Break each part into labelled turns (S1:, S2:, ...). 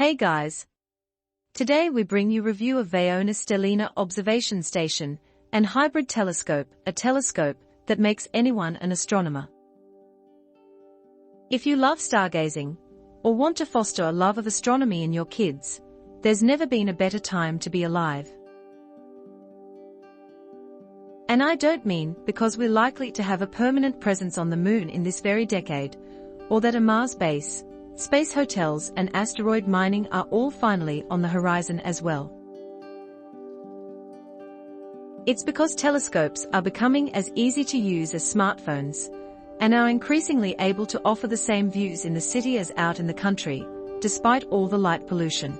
S1: Hey guys! Today we bring you review of Vaonis Stellina observation station and hybrid telescope, a telescope that makes anyone an astronomer. If you love stargazing, or want to foster a love of astronomy in your kids, there's never been a better time to be alive. And I don't mean because we're likely to have a permanent presence on the moon in this very decade, or that a Mars base, space hotels and asteroid mining are all finally on the horizon as well. It's because telescopes are becoming as easy to use as smartphones, and are increasingly able to offer the same views in the city as out in the country, despite all the light pollution.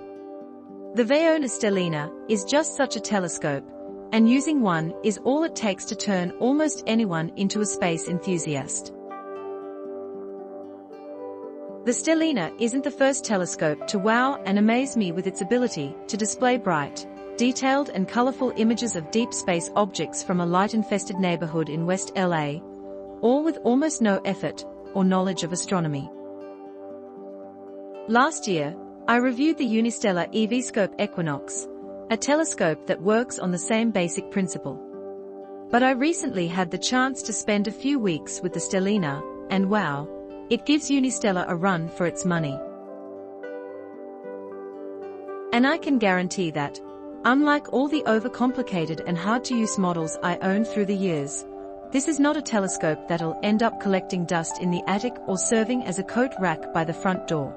S1: The Vaonis Stellina is just such a telescope, and using one is all it takes to turn almost anyone into a space enthusiast. The Stellina isn't the first telescope to wow and amaze me with its ability to display bright, detailed and colorful images of deep space objects from a light-infested neighborhood in West LA, all with almost no effort or knowledge of astronomy. Last year, I reviewed the unistellar EV-scope Equinox, a telescope that works on the same basic principle. But I recently had the chance to spend a few weeks with the Stellina, and wow, it gives Unistellar a run for its money. And I can guarantee that, unlike all the overcomplicated and hard-to-use models I owned through the years, this is not a telescope that'll end up collecting dust in the attic or serving as a coat rack by the front door.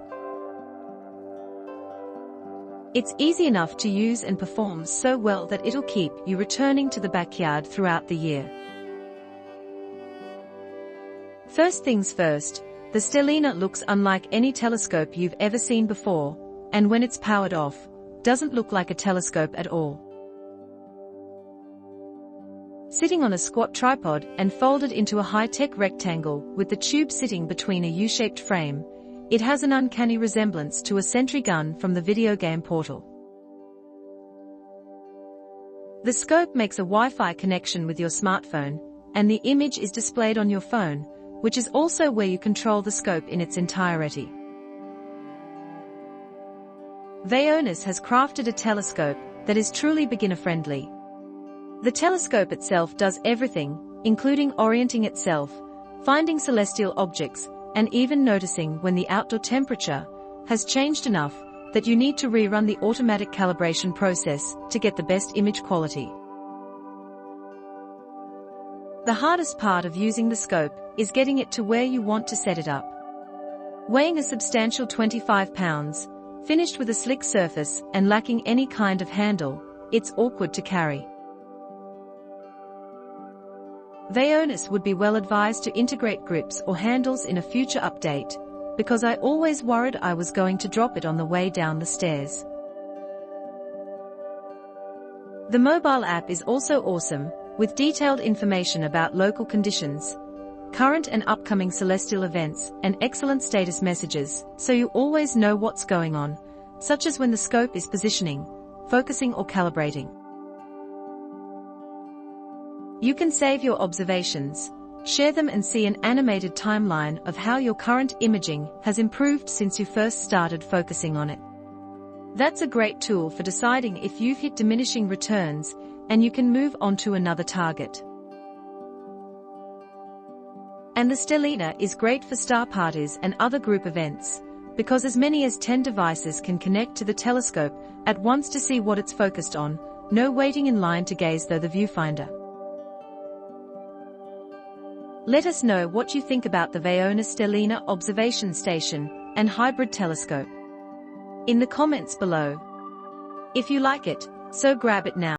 S1: It's easy enough to use and performs so well that it'll keep you returning to the backyard throughout the year. First things first, the Stellina looks unlike any telescope you've ever seen before, and when it's powered off, doesn't look like a telescope at all. Sitting on a squat tripod and folded into a high-tech rectangle with the tube sitting between a U-shaped frame, it has an uncanny resemblance to a sentry gun from the video game Portal. The scope makes a Wi-Fi connection with your smartphone, and the image is displayed on your phone, which is also where you control the scope in its entirety. Vaonis has crafted a telescope that is truly beginner-friendly. The telescope itself does everything, including orienting itself, finding celestial objects, and even noticing when the outdoor temperature has changed enough that you need to rerun the automatic calibration process to get the best image quality. The hardest part of using the scope is getting it to where you want to set it up. Weighing a substantial 25 pounds, finished with a slick surface and lacking any kind of handle, it's awkward to carry. Vaonis would be well advised to integrate grips or handles in a future update, because I always worried I was going to drop it on the way down the stairs. The mobile app is also awesome, with detailed information about local conditions, current and upcoming celestial events, and excellent status messages, so you always know what's going on, such as when the scope is positioning, focusing or calibrating. You can save your observations, share them and see an animated timeline of how your current imaging has improved since you first started focusing on it. That's a great tool for deciding if you've hit diminishing returns and you can move on to another target. And the Stellina is great for star parties and other group events, because as many as 10 devices can connect to the telescope at once to see what it's focused on, no waiting in line to gaze through the viewfinder. Let us know what you think about the Vaonis Stellina observation station and hybrid telescope in the comments below. If you like it, so grab it now.